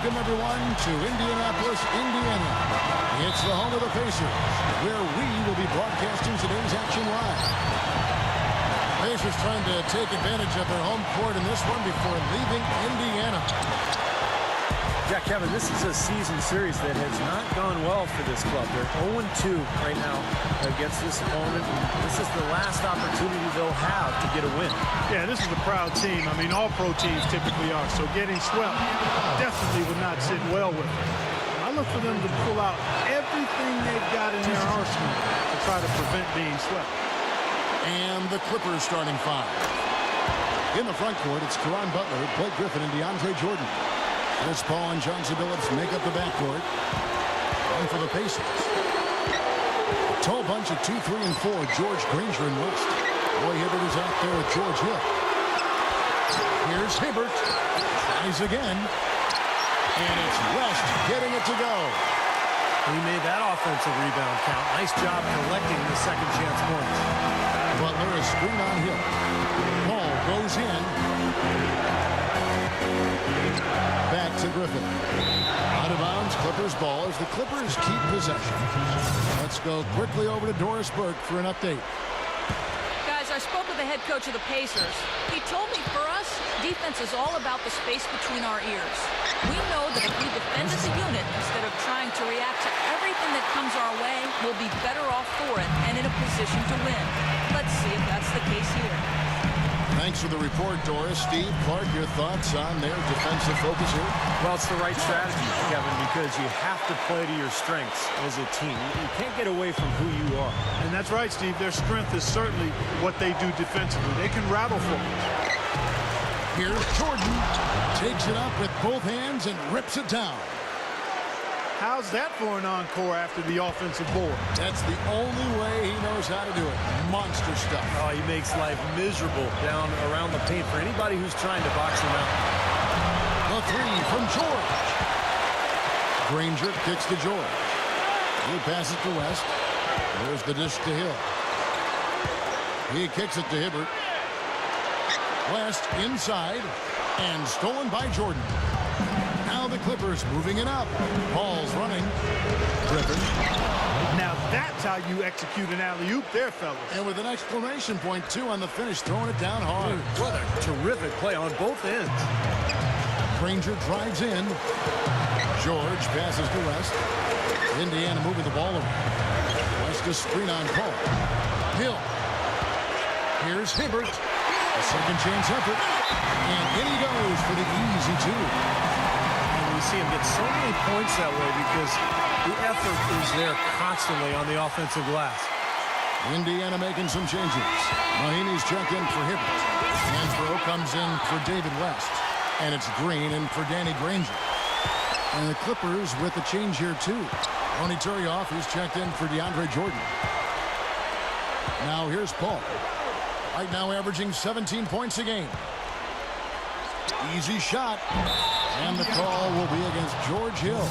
Welcome, everyone, to Indianapolis, Indiana. It's the home of the Pacers, where we will be broadcasting today's action live. Pacers trying to take advantage of their home court in this one before leaving Indiana. Yeah, Kevin, this is a season series that has not gone well for this club. They're 0-2 right now against this opponent. This is the last opportunity they'll have to get a win. Yeah, this is a proud team. I mean, all pro teams typically are. So getting swept definitely would not sit well with them. I look for them to pull out everything they've got in their arsenal to try to prevent being swept. And the Clippers starting five. In the front court, it's Caron Butler, Blake Griffin, and DeAndre Jordan. Chris Paul and John Billups make up the backcourt. And for the Pacers, a tall bunch of 2, 3, and 4, George, Granger, and West. Roy Hibbert is out there with George Hill. Here's Hibbert. Tries again. And it's West getting it to go. He made that offensive rebound count. Nice job collecting the second chance points. Butler is screen on Hill. Ball goes in. Back to Griffin. Out of bounds, Clippers ball as the Clippers keep possession. Let's go quickly over to Doris Burke for an update. Guys, I spoke with the head coach of the Pacers. He told me for us, defense is all about the space between our ears. We know that if we defend as a unit instead of trying to react to everything that comes our way, we'll be better off for it and in a position to win. Let's see if that's the case here. Thanks for the report, Doris. Steve, Clark, your thoughts on their defensive focus here? Well, it's the right strategy, Kevin, because you have to play to your strengths as a team. You can't get away from who you are. And that's right, Steve. Their strength is certainly what they do defensively. They can rattle folks. Here's Jordan. Takes it up with both hands and rips it down. How's that for an encore after the offensive board? That's the only way he knows how to do it. Monster stuff. Oh, he makes life miserable down around the paint for anybody who's trying to box him out. The three from George. Granger kicks to George. He passes to West. There's the dish to Hill. He kicks it to Hibbert. West inside and stolen by Jordan. Now the Clippers moving it up. Paul's running. Griffin. Now that's how you execute an alley-oop there, fellas. And with an exclamation point, too, on the finish, throwing it down hard. Dude, what a terrific play on both ends. Granger drives in. George passes to West. Indiana moving the ball over. West to screen on Paul. Hill. Here's Hibbert. A second chance effort. And in he goes for the easy two. You see him get so many points that way because the effort is there constantly on the offensive glass. Indiana making some changes. Mahinmi's checked in for Hibbert. Hansbrough comes in for David West. And it's Green in for Danny Granger. And the Clippers with the change here, too. Tony Turioff, who's checked in for DeAndre Jordan. Now here's Paul. Right now averaging 17 points a game. Easy shot. And the call will be against George Hill.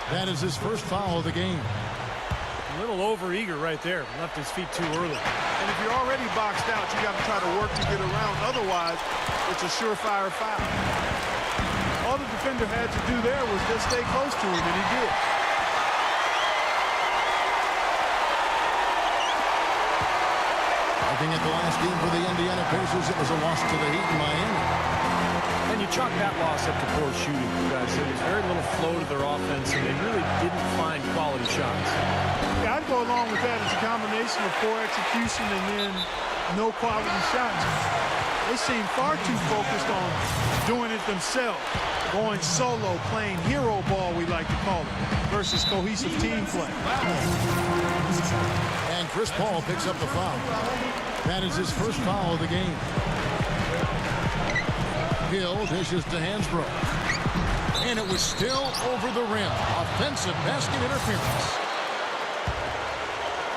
That is his first foul of the game. A little overeager right there. Left his feet too early. And if you're already boxed out, you got to try to work to get around. Otherwise, it's a surefire foul. All the defender had to do there was just stay close to him, and he did. Looking at the last game for the Indiana Pacers, it was a loss to the Heat in Miami. And you chalk that loss up to poor shooting, guys. There was very little flow to their offense, and they really didn't find quality shots. Yeah, I'd go along with that. It's a combination of poor execution and then no quality shots. They seem far too focused on doing it themselves, going solo, playing hero ball, we like to call it, versus cohesive team play. And Chris Paul picks up the foul. That is his first foul of the game. Hill dishes to Hansbrough. And it was still over the rim. Offensive basket interference.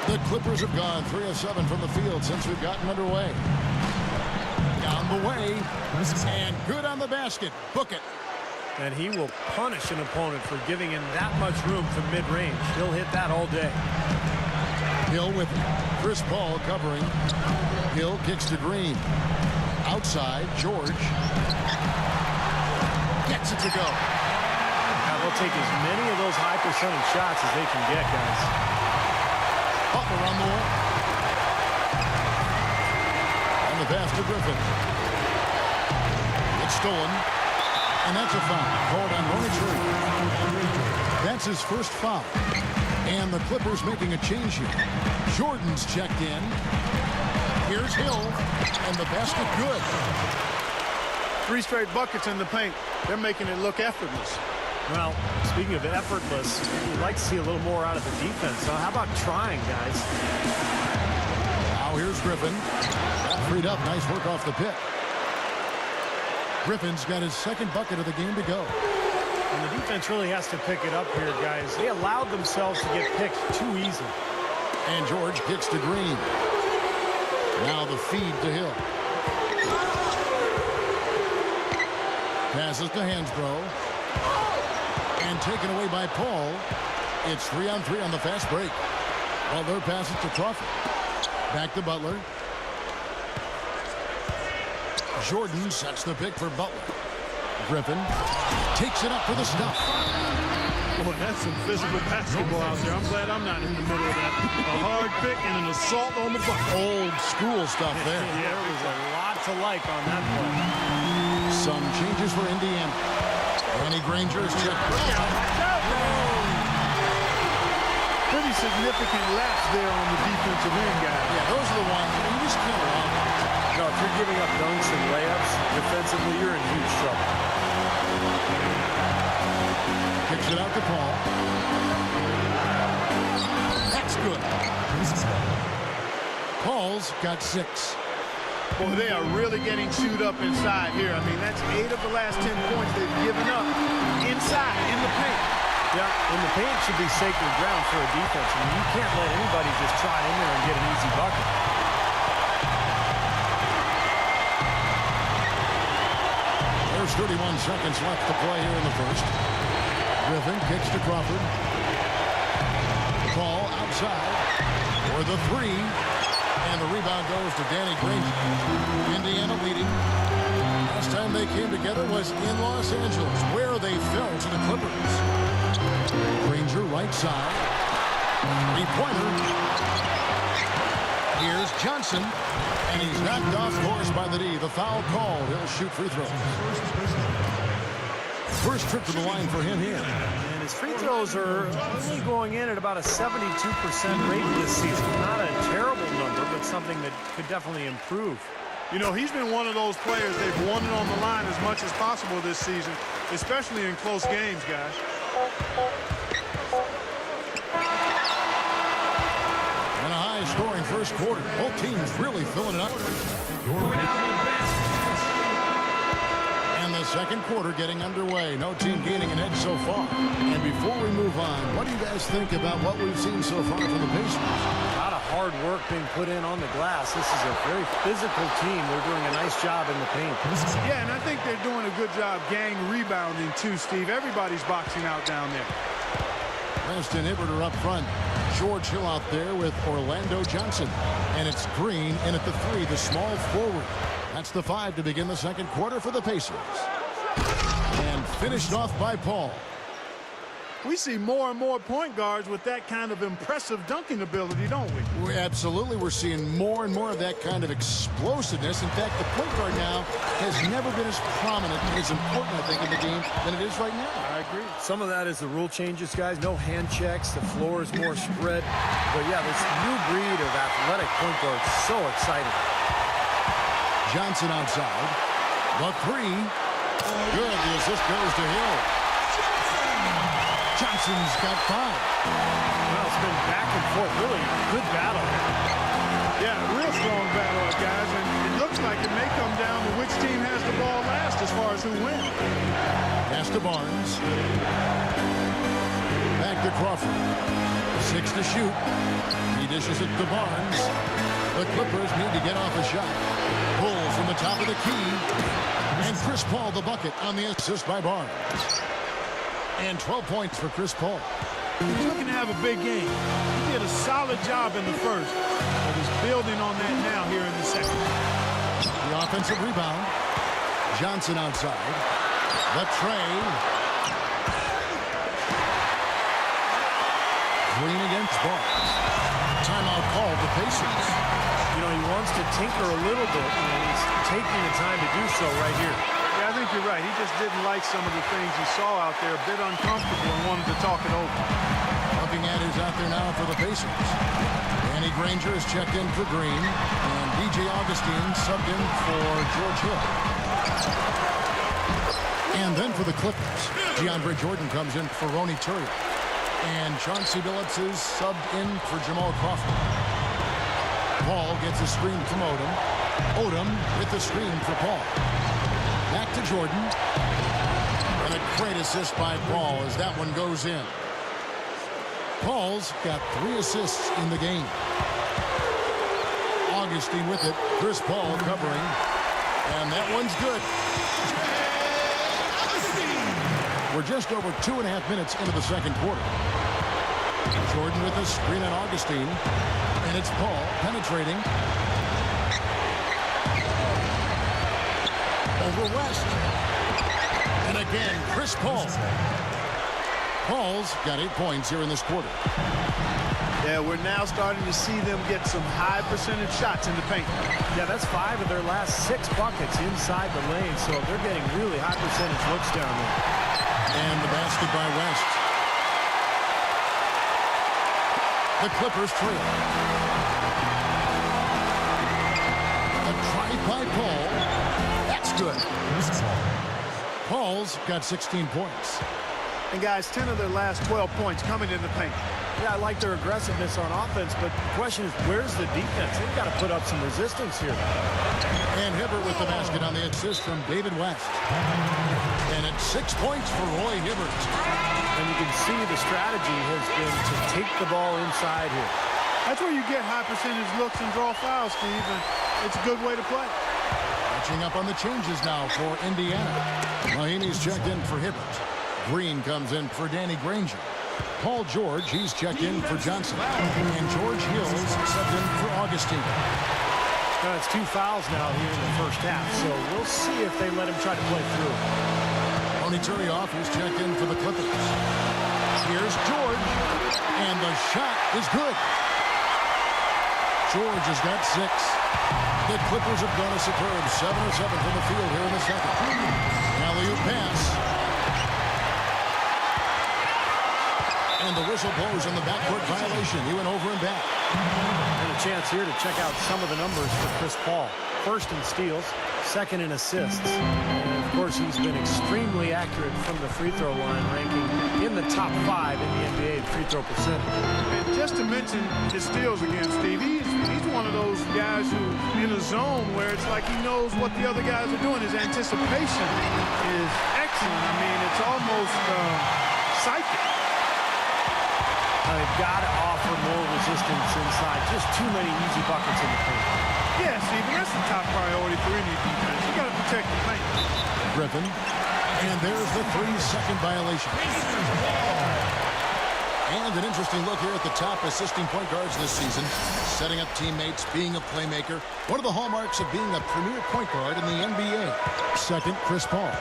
The Clippers have gone 3 of 7 from the field since we've gotten underway. Down the way. And good on the basket. Book it. And he will punish an opponent for giving him that much room from mid-range. He'll hit that all day. Hill with Chris Paul covering. Hill kicks to Green. Outside, George. Gets it to go. they'll take as many of those high percentage shots as they can get, guys. Butler on the wall. And the pass to Griffin. It's stolen. And that's a foul called on Ranger. That's his first foul. And the Clippers making a change here. Jordan's checked in. Here's Hill. And the basket good. 3 straight buckets in the paint. They're making it look effortless. Well, speaking of effortless, you'd like to see a little more out of the defense. So how about trying, guys? Now here's Griffin. Got freed up. Nice work off the pick. Griffin's got his second bucket of the game to go. And the defense really has to pick it up here, guys. They allowed themselves to get picked too easy. And George kicks to Green. Now the feed to Hill. Passes to Hansbrough. And taken away by Paul. It's 3-on-3 on the fast break. Butler passes to Crawford. Back to Butler. Jordan sets the pick for Butler. Griffin takes it up for the stuff. Boy, that's some physical basketball out there. I'm glad I'm not in the middle of that. A hard pick and an assault on the bucket. Old school stuff there. Yeah, there was a lot to like on that play. Some changes for Indiana. Danny Granger is checked. Pretty significant lapse there on the defensive end, guys. Yeah, those are the ones you just can't allow. No, if you're giving up dunks and layups defensively, you're in huge trouble. Kicks it out to Paul. That's good. Paul's got 6. Boy, they are really getting chewed up inside here. I mean, that's 8 of the last 10 points they've given up inside, in the paint. Yeah, and the paint should be sacred ground for a defense. I mean, you can't let anybody just trot in there and get an easy bucket. There's 31 seconds left to play here in the first. Griffin kicks to Crawford. Paul outside for the 3. And the rebound goes to Danny Granger. Indiana leading. Last time they came together was in Los Angeles, where they fell to the Clippers. Granger right side. 3-pointer. Here's Johnson. And he's knocked off course by the D. The foul called. He'll shoot free throws. First trip to the line for him here. And his free throws are only going in at about a 72% rate this season. Not a terrible number, but something that could definitely improve. You know, he's been one of those players they've wanted on the line as much as possible this season, especially in close games, guys. And a high-scoring first quarter. Both teams really filling it up. And the second quarter getting underway. No team gaining an edge so far. And before we move on, what do you guys think about what we've seen so far from the Pacers? A lot of hard work being put in on the glass. This is a very physical team. They're doing a nice job in the paint. Yeah, and I think they're doing a good job gang rebounding too, Steve. Everybody's boxing out down there. Preston Hibbert are up front. George Hill out there with Orlando Johnson. And it's Green in at the 3, the small forward. That's the 5 to begin the second quarter for the Pacers. And finished off by Paul. We see more and more point guards with that kind of impressive dunking ability, don't we? Absolutely. We're seeing more and more of that kind of explosiveness. In fact, the point guard now has never been as prominent, as important, I think, in the game than it is right now. I agree. Some of that is the rule changes, guys. No hand checks. The floor is more spread. But, yeah, this new breed of athletic point guard is so exciting. Johnson outside. The 3. Good. The assist goes to Hill. Johnson's got 5. Well, it's been back and forth. Really good battle. Yeah, real strong battle, guys. And it looks like it may come down to which team has the ball last as far as who wins. Pass to Barnes. Back to Crawford. 6 to shoot. He dishes it to Barnes. The Clippers need to get off a shot. Pull from the top of the key. And Chris Paul the bucket on the assist by Barnes. And 12 points for Chris Paul. He's looking to have a big game. He did a solid job in the first, but he's building on that now here in the second. The offensive rebound. Johnson outside. The tray. Green against Barnes. Timeout called the Pacers. You know, he wants to tinker a little bit, and he's taking the time to do so right here. Yeah, I think you're right. He just didn't like some of the things he saw out there, a bit uncomfortable, and wanted to talk it over. Looking at who's out there now for the Pacers. Danny Granger is checked in for Green, and DJ Augustine subbed in for George Hill. And then for the Clippers, DeAndre Jordan comes in for Ronnie Turner. And Chauncey Billups is subbed in for Jamal Crawford. Paul gets a screen from Odom. Odom with the screen for Paul. Back to Jordan. And a great assist by Paul as that one goes in. Paul's got 3 assists in the game. Augustine with it. Chris Paul covering. And that one's good. We're just over 2.5 minutes into the second quarter. Jordan with the screen on Augustine. And it's Paul penetrating. Over West. And again, Chris Paul. Paul's got 8 points here in this quarter. Yeah, we're now starting to see them get some high percentage shots in the paint. Yeah, that's 5 of their last 6 buckets inside the lane, so they're getting really high percentage looks down there. And the basket by West. The Clippers trail. A drive by Paul. That's good. Paul's got 16 points. And guys, 10 of their last 12 points coming in the paint. Yeah, I like their aggressiveness on offense, but the question is, where's the defense? They've got to put up some resistance here. And Hibbert with the basket on the assist from David West. And it's 6 points for Roy Hibbert. And you can see the strategy has been to take the ball inside here. That's where you get high percentage looks and draw fouls, Steve, and it's a good way to play. Catching up on the changes now for Indiana. Mahinmi's checked in for Hibbert. Green comes in for Danny Granger. Paul George, he's checked in for Johnson. And George Hill's subbed in for Augustine. Now it's 2 fouls now here in the first half, so we'll see if they let him try to play through. Tony Turioff, who's checked in for the Clippers. Here's George, and the shot is good. George has got 6. The Clippers have gone a superb 7 of 7 from the field here in the second. Alley-oop pass. And the whistle blows on the backcourt violation. He went over and back. And a chance here to check out some of the numbers for Chris Paul. First in steals, second in assists. And of course, he's been extremely accurate from the free throw line, ranking in the top 5 in the NBA in free throw percentage. And just to mention his steals again, Steve, he's one of those guys who in a zone where it's like he knows what the other guys are doing. His anticipation is excellent. I mean, it's almost psychic. They've got to offer more resistance inside. Just too many easy buckets in the paint. Yeah, Steve, that's the top priority for any defense. You got to protect the paint. Griffin. And there's the 3-second violation. And an interesting look here at the top assisting point guards this season. Setting up teammates, being a playmaker. One of the hallmarks of being a premier point guard in the NBA. Second, Chris Paul.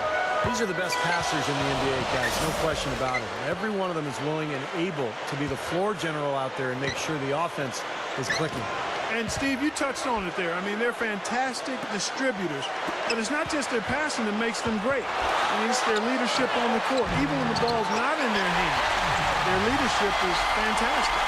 These are the best passers in the NBA, guys, no question about it. Every one of them is willing and able to be the floor general out there and make sure the offense is clicking. And, Steve, you touched on it there. I mean, they're fantastic distributors. But it's not just their passing that makes them great. I mean, it's their leadership on the court. Even when the ball's not in their hands, their leadership is fantastic.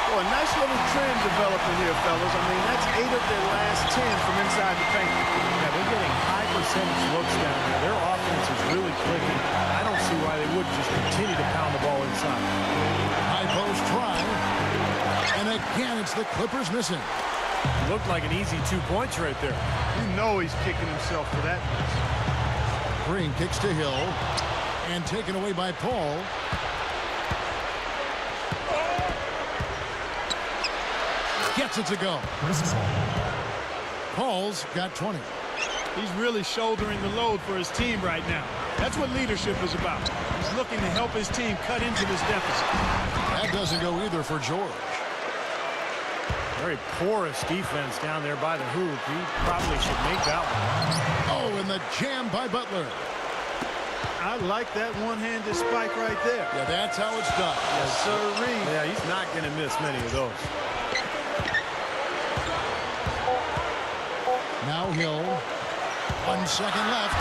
Well, a nice little trend developing here, fellas. I mean, that's 8 of their last 10 from inside the paint. Yeah, they're getting high percentage looks down there. Their offense is really clicking. I don't see why they wouldn't just continue to pound the ball inside. High post try. And again, it's the Clippers missing. Looked like an easy 2 points right there. You know he's kicking himself for that miss. Green kicks to Hill. And taken away by Paul. Gets it to go. Paul's got 20. He's really shouldering the load for his team right now. That's what leadership is about. He's looking to help his team cut into this deficit. That doesn't go either for George. Very porous defense down there by the hoop. He probably should make that one. Oh, and the jam by Butler. I like that one-handed spike right there. Yeah, that's how it's done. Yes, sirree. Yeah, he's not going to miss many of those. Now Hill. 1 second left.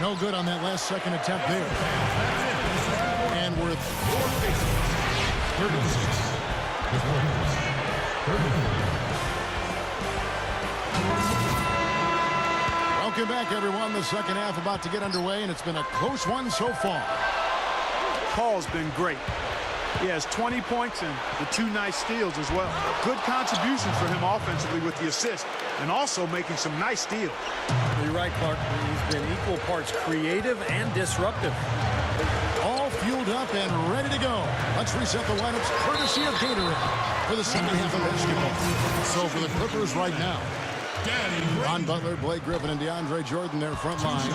No good on that last second attempt there. And we're 36. Welcome back, everyone. The second half about to get underway, and it's been a close one so far. Paul's been great. He has 20 points and the 2 nice steals as well. Good contributions for him offensively with the assist and also making some nice steals. You're right, Clark. He's been equal parts creative and disruptive. All fueled up and ready to go. Let's reset the lineups courtesy of Gatorade for the second half of basketball. So for the Clippers right now, Ron Butler, Blake Griffin, and iJordan, their front line.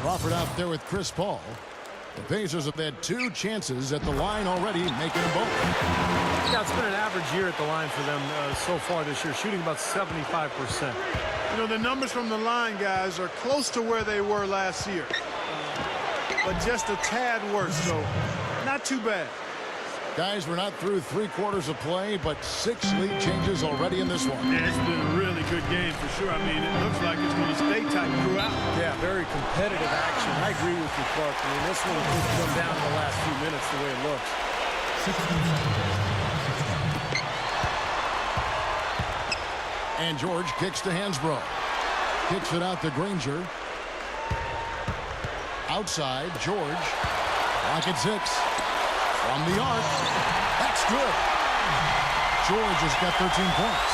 Crawford out there with Chris Paul. The Pacers have had 2 chances at the line already, making them both. Yeah, it's been an average year at the line for them so far this year, shooting about 75%. You know, the numbers from the line, guys, are close to where they were last year. But just a tad worse, so not too bad. Guys, we're not through 3 quarters of play, but 6 lead changes already in this one. Yeah, it's been a really good game for sure. I mean, it looks like it's going to stay tight throughout. Yeah, very competitive action. I agree with you, Clark. I mean, this one could come down to the last few minutes the way it looks. And George kicks to Hansbrough. Kicks it out to Granger. Outside, George. Rocket 6. From the arc. That's good. George has got 13 points.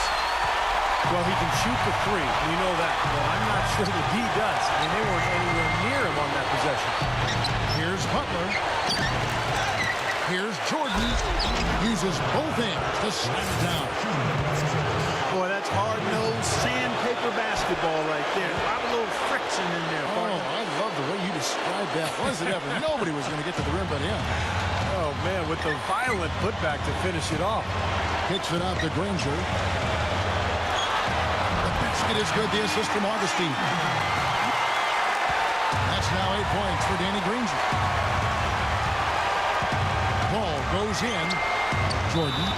Well, he can shoot the 3. We know that. But I'm not sure that he does. I mean, they weren't anywhere near him on that possession. Here's Butler. Here's Jordan. Uses both hands to slam it down. Boy, that's hard-nosed sandpaper basketball right there. A lot of little friction in there. Oh, I love the way you described that. Was it ever? Nobody was going to get to the rim but him. Oh, man, with the violent putback to finish it off. Kicks it out to Granger. The basket is good. The assist from Augustine. That's now 8 points for Danny Granger. Ball goes in. Jordan.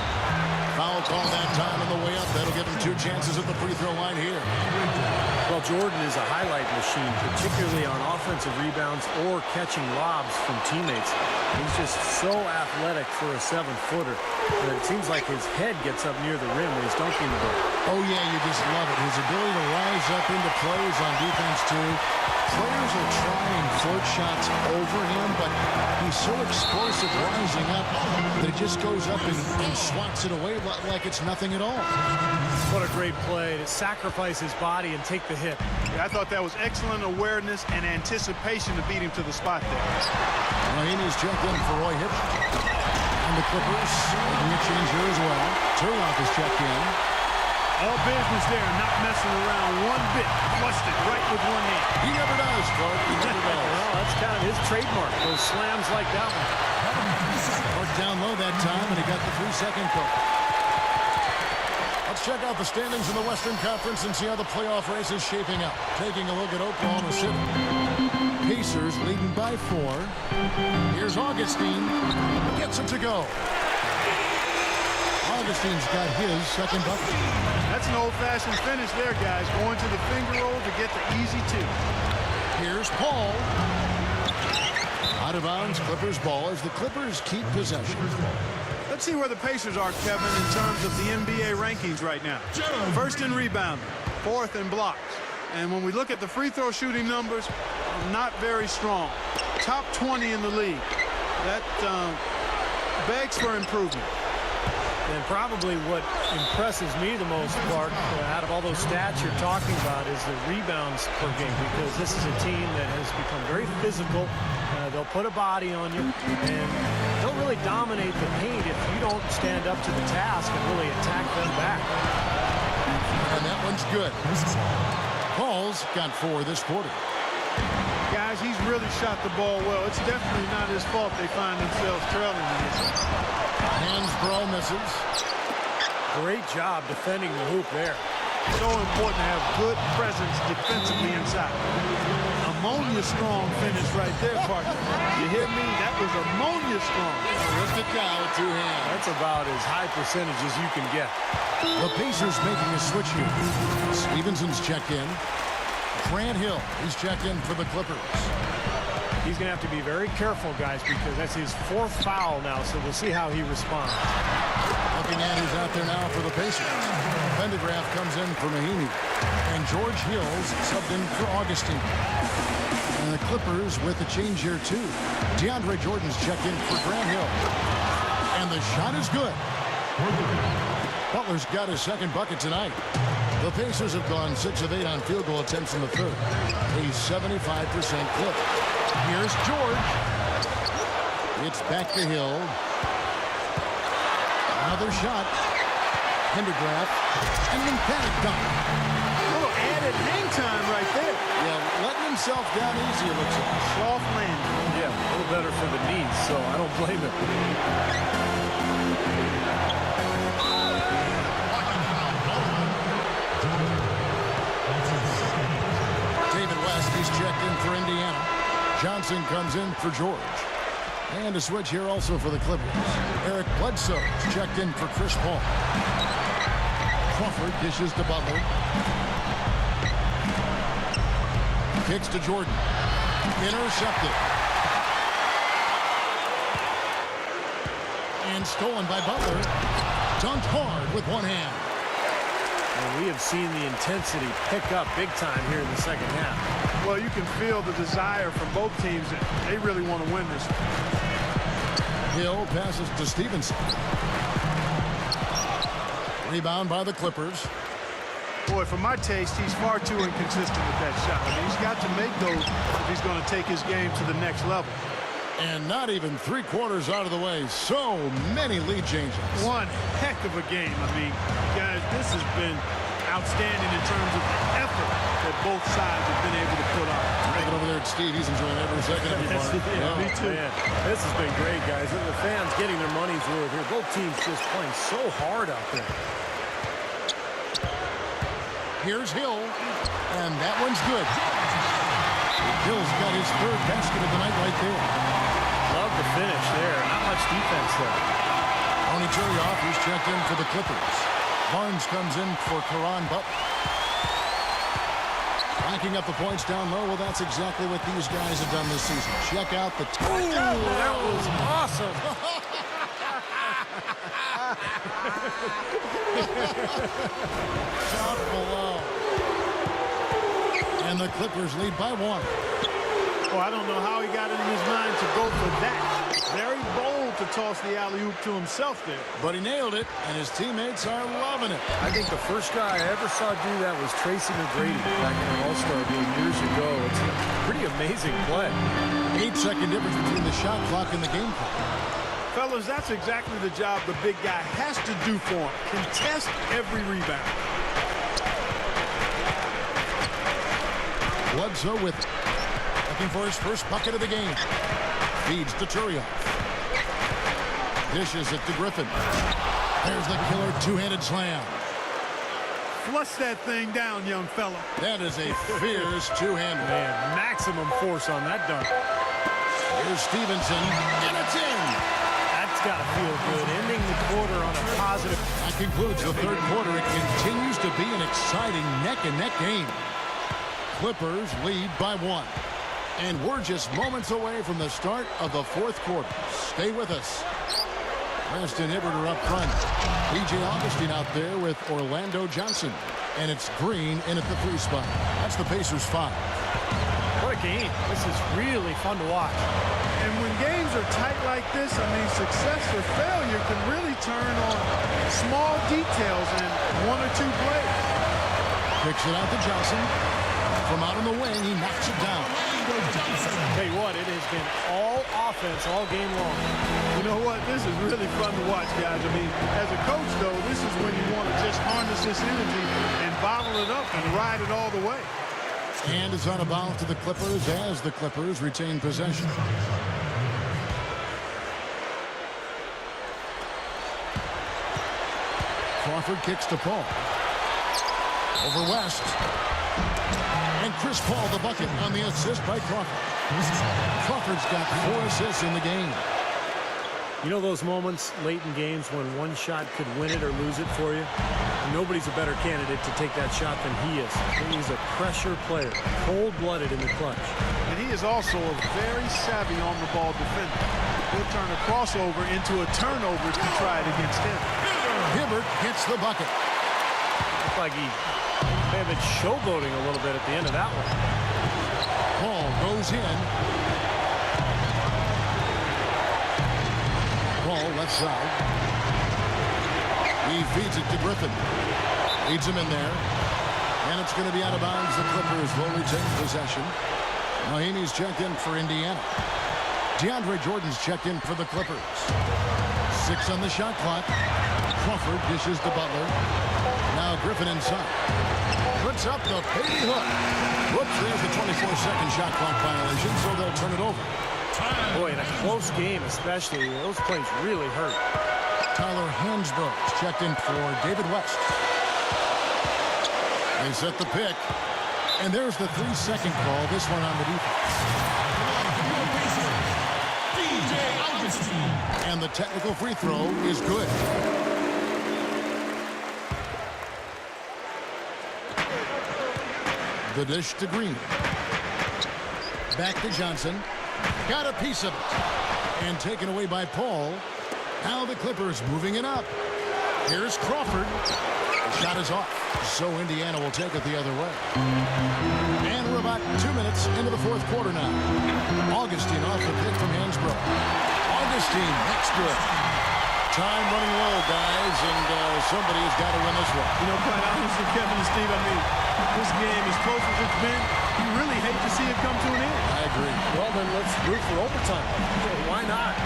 Foul call that time on the way up. That'll give him 2 chances at the free throw line here. Well, Jordan is a highlight machine, particularly on offensive rebounds or catching lobs from teammates. He's just so athletic for a 7-footer. But it seems like his head gets up near the rim when he's dunking the ball. Oh, yeah, you just love it. His ability to rise up into plays on defense, too. Players are trying float shots over him, but he's so explosive rising up that it just goes up and swats it away like it's nothing at all. What a great play to sacrifice his body and take the hit. Yeah, I thought that was excellent awareness and anticipation to beat him to the spot there. Mahaney's checked in for Roy Hibbert. And the Clippers making a change here as well. Turlock is checked in. All business there, not messing around one bit. Flushed it right with one hand. He never does, Clark. He never does. Well, that's kind of his trademark, those slams like that one. Worked down low that time, and he got the 3-second call. Let's check out the standings in the Western Conference and see how the playoff race is shaping up. Taking a look at Oklahoma City. Pacers leading by 4. Here's Augustine. Gets it to go. Augustine's got his second bucket. That's an old-fashioned finish there, guys. Going to the finger roll to get the easy 2. Here's Paul. Out of bounds, Clippers ball as the Clippers keep possession. Let's see where the Pacers are, Kevin, in terms of the NBA rankings right now. First in rebounding, 4th in blocks. And when we look at the free throw shooting numbers, not very strong. Top 20 in the league. That begs for improvement. And probably what impresses me the most, Clark, out of all those stats you're talking about is the rebounds per game, because this is a team that has become very physical. They'll put a body on you, and they'll really dominate the paint if you don't stand up to the task and really attack them back. And that one's good. Paul's got 4 this quarter. Guys, he's really shot the ball well. It's definitely not his fault they find themselves trailing in this. Hansbrough misses. Great job defending the hoop there. So important to have good presence defensively inside. A ammonia-strong finish right there, partner. You hear me? That was ammonia-strong. Terrific guy with two hands. That's about as high percentage as you can get. The Pacers making a switch here. Stevenson's checked in. Grant Hill, he's checked in for the Clippers. He's going to have to be very careful, guys, because that's his 4th foul now, so we'll see how he responds. Looking at who's out there now for the Pacers. Pendergraph comes in for Mahinmi. And George Hill's subbed in for Augustine. And the Clippers with a change here, too. DeAndre Jordan's checked in for Grant Hill. And the shot is good. Butler's got his second bucket tonight. The Pacers have gone 6 of 8 on field goal attempts in the third. A 75% clip. Here's George. It's back to Hill. Another shot. Pendergraph. And an emphatic dunk. A little added hang time right there. Yeah, letting himself down easy, it looks like. Soft landing. Yeah, a little better for the knees, so I don't blame him. David West, he's checked in for Indiana. Johnson comes in for George. And a switch here also for the Clippers. Eric Bledsoe checked in for Chris Paul. Crawford dishes to Butler. Kicks to Jordan. Intercepted. And stolen by Butler. Dunked hard with one hand. And we have seen the intensity pick up big time here in the second half. Well, you can feel the desire from both teams that they really want to win this. Hill passes to Stevenson. Rebound by the Clippers. Boy, for my taste, he's far too inconsistent with that shot. I mean, he's got to make those if he's going to take his game to the next level. And not even 3/4 out of the way. So many lead changes. One heck of a game. I mean, guys, this has been outstanding in terms of the effort that both sides have been able to put on. Looking over there at Steve, he's enjoying every second of it. Yeah, me too. Man, this has been great, guys. The fans getting their money's worth here. Both teams just playing so hard out there. Here's Hill, and that one's good. Hill's got his 3rd basket of the night right there. Love the finish there. Not much defense there. Tony Turioff, who's checked in for the Clippers. Barnes comes in for Caron Butler. Racking up the points down low. Well, that's exactly what these guys have done this season. Check out the... Ooh, that was awesome. Shot below. And the Clippers lead by 1. Well, I don't know how he got it in his mind to go for that. Very bold to toss the alley-oop to himself there. But he nailed it, and his teammates are loving it. I think the first guy I ever saw do that was Tracy McGrady back in the All-Star game years ago. It's a pretty amazing play. 8-second difference between the shot clock and the game clock. Fellas, that's exactly the job the big guy has to do for him. Contest every rebound. Bledsoe with it. Looking for his first bucket of the game. Feeds to Turioff. Dishes it to Griffin. There's the killer two-handed slam. Flush that thing down, young fella. That is a fierce two-hander. Man, maximum force on that dunk. Here's Stevenson, and it's in. That's got to feel good. Ending the quarter on a positive. That concludes the third quarter. It continues to be an exciting neck-and-neck game. Clippers lead by 1. And we're just moments away from the start of the fourth quarter. Stay with us. Preston Hibbert are up front. PJ Augustine out there with Orlando Johnson. And it's Green in at the 3 spot. That's the Pacers 5. What a game. This is really fun to watch. And when games are tight like this, I mean, success or failure can really turn on small details in 1 or 2 plays. Kicks it out to Johnson. From out on the wing, he knocks it down. Tell you what, it has been all offense all game long. You know what? This is really fun to watch, guys. I mean, as a coach, though, this is when you want to just harness this energy and bottle it up and ride it all the way. And it's out of bounds to the Clippers as the Clippers retain possession. Crawford kicks to Paul. Over West. And Chris Paul the bucket on the assist by Crawford. Crawford's got 4 assists in the game. You know those moments late in games when one shot could win it or lose it for you? Nobody's a better candidate to take that shot than he is. He's a pressure player, cold-blooded in the clutch. And he is also a very savvy on-the-ball defender. He'll turn a crossover into a turnover if you try it against him. Hibbert hits the bucket. Looked like he may have been showboating a little bit at the end of that one. Paul goes in. Paul left side. He feeds it to Griffin. Leads him in there. And it's going to be out of bounds. The Clippers will retain possession. Mahinmi's checked in for Indiana. DeAndre Jordan's checked in for the Clippers. 6 on the shot clock. Crawford dishes to Butler. Now Griffin inside. Puts up the baby hook. Whoops, there's the 24-second shot clock violation, so they'll turn it over. Boy, in a close game especially, those plays really hurt. Tyler Hansbrough's checked in for David West. They set the pick. And there's the 3-second call, this one on the defense. And the technical free throw is good. The dish to Green. Back to Johnson. Got a piece of it. And taken away by Paul. Now the Clippers moving it up. Here's Crawford. The shot is off. So Indiana will take it the other way. And we're about 2 minutes into the 4th quarter now. Augustine off the pick from Hansbrough. Augustine makes good. Time running low, guys, and somebody has got to win this one. You know, quite honestly, Kevin and Steve, I mean, this game, as close as it's been, you really hate to see it come to an end. I agree. Well, then let's root for overtime. Why not?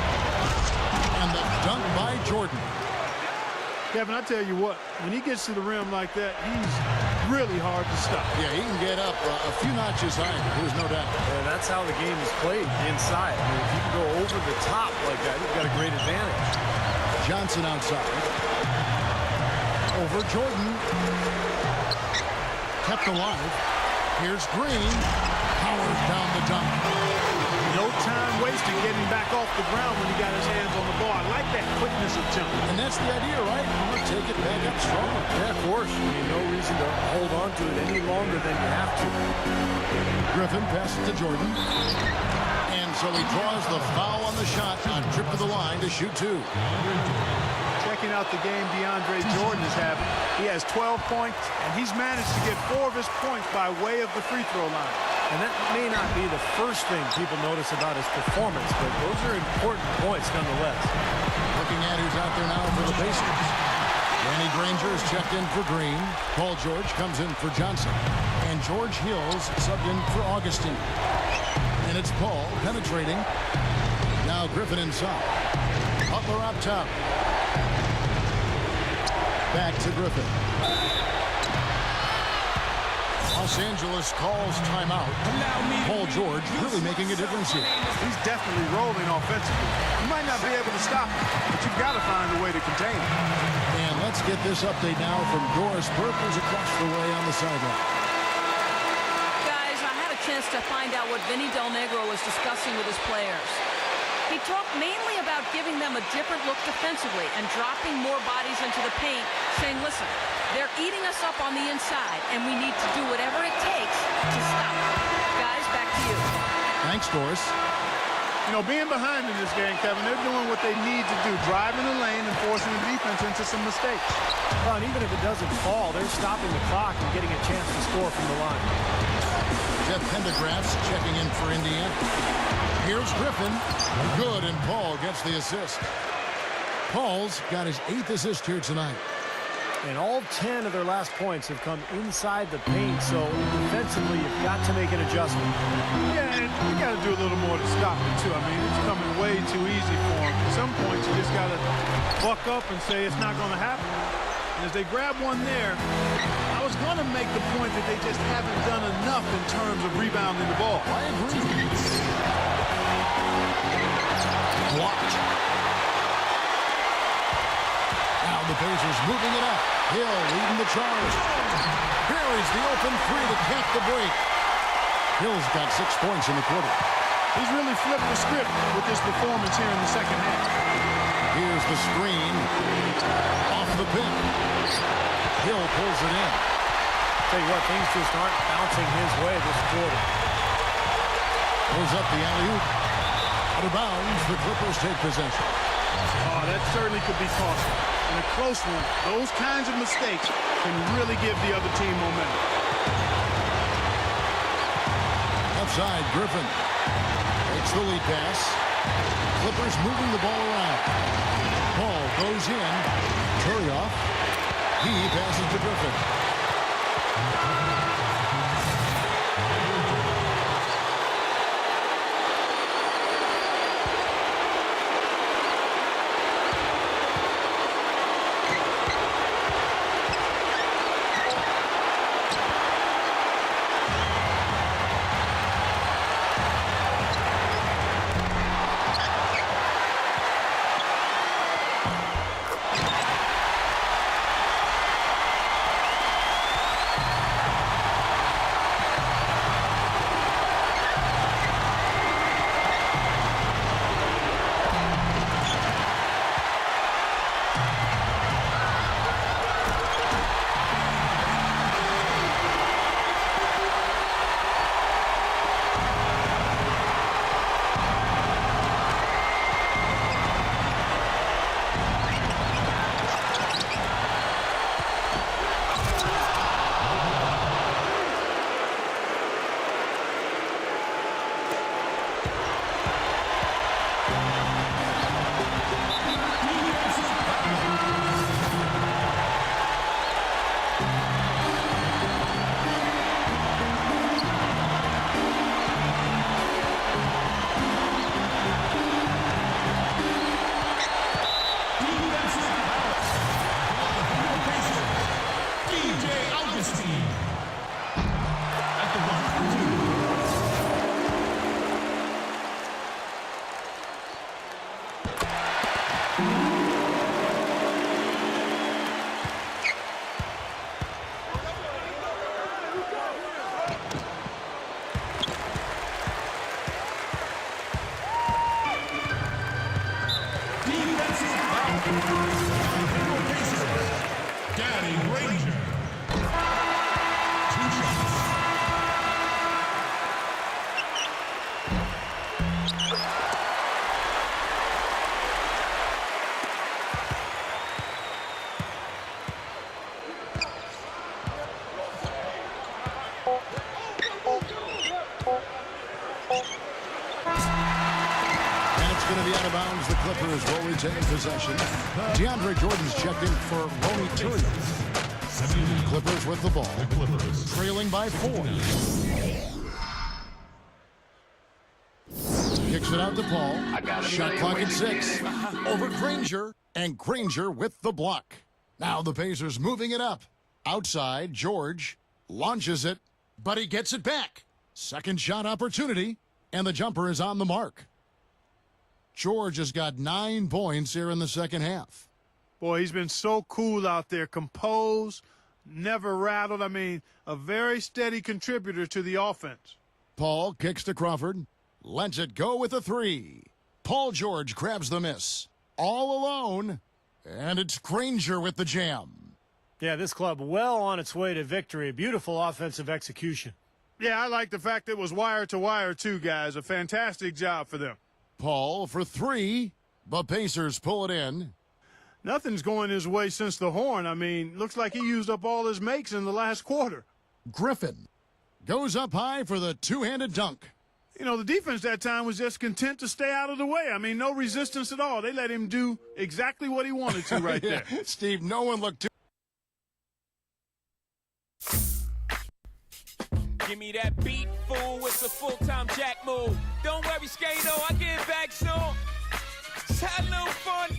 And the dunk by Jordan. Kevin, I tell you what, when he gets to the rim like that, he's really hard to stop. Yeah, he can get up a few notches higher, there's no doubt. And that's how the game is played, inside. I mean, if you can go over the top like that, you've got a great advantage. Johnson outside. Over Jordan. Kept alive. Here's Green. Powers down the dunk. No time wasted getting back off the ground when he got his hands on the ball. I like that quickness of jump. And that's the idea, right? Take it back up strong. Yeah, of course. I mean, no reason to hold on to it any longer than you have to. Griffin passes to Jordan. And so he draws the foul on the shot on trip to the line to shoot 2. Checking out the game DeAndre Jordan is having. He has 12 points, and he's managed to get 4 of his points by way of the free throw line. And that may not be the first thing people notice about his performance, but those are important points nonetheless. Looking at who's out there now for the Pacers. Danny Granger is checked in for Green. Paul George comes in for Johnson. And George Hills subbed in for Augustine. And it's Paul penetrating. Now Griffin inside. Butler up top. Back to Griffin. Los Angeles calls timeout. Paul George really making a difference here. He's definitely rolling offensively. You might not be able to stop him, but you've got to find a way to contain him. And let's get this update now from Doris Burke, who's across the way on the sideline. Guys, I had a chance to find out what Vinny Del Negro was discussing with his players. He talked mainly about giving them a different look defensively and dropping more bodies into the paint, saying, listen, they're eating us up on the inside, and we need to do whatever it takes to stop them. Guys, back to you. Thanks, Doris. You know, being behind in this game, Kevin, they're doing what they need to do, driving the lane and forcing the defense into some mistakes. Well, and even if it doesn't fall, they're stopping the clock and getting a chance to score from the line. Jeff Pendergrass checking in for Indiana. Here's Griffin. Good, and Paul gets the assist. Paul's got his 8th assist here tonight. And all 10 of their last points have come inside the paint, so defensively you've got to make an adjustment. Yeah, and you got to do a little more to stop it, too. I mean, it's coming way too easy for them. At some points, you just got to buck up and say it's not going to happen. And as they grab one there, I was going to make the point that they just haven't done enough in terms of rebounding the ball. I agree. Blocked. Now the Pacers moving it up. Hill leading the charge. Here is the open 3 to cap the break. Hill's got 6 points in the quarter. He's really flipped the script with this performance here in the second half. Here's the screen. Off the pick. Hill pulls it in. Tell you what, things just aren't bouncing his way this quarter. Pulls up the alley-oop. Out of bounds, the Clippers take possession. Oh, that certainly could be costly. In a close one, those kinds of mistakes can really give the other team momentum. Outside, Griffin takes the lead pass. Clippers moving the ball around. Ball goes in. Turioff. He passes to Griffin. Going to be out of bounds. The Clippers will retain possession. DeAndre Jordan's checked in for Ronnie Turian. Clippers with the ball. Trailing by 4. Kicks it out to Paul. Shot clock at 6. Over Granger. And Granger with the block. Now the Pacers moving it up. Outside, George launches it, but he gets it back. Second shot opportunity, and the jumper is on the mark. George has got 9 points here in the second half. Boy, he's been so cool out there, composed, never rattled. I mean, a very steady contributor to the offense. Paul kicks to Crawford, lets it go with a 3. Paul George grabs the miss. All alone, and it's Granger with the jam. Yeah, this club well on its way to victory. Beautiful offensive execution. Yeah, I like the fact it was wire to wire too, guys. A fantastic job for them. Paul for 3. The Pacers pull it in. Nothing's going his way since the horn. I mean, looks like he used up all his makes in the last quarter. Griffin goes up high for the two-handed dunk. You know, the defense that time was just content to stay out of the way. I mean, no resistance at all. They let him do exactly what he wanted to right Yeah, there. Steve, no one looked too... Give me that beat, fool, it's a full-time jack move. Don't worry, Skato, I get back soon. Just had a little fun.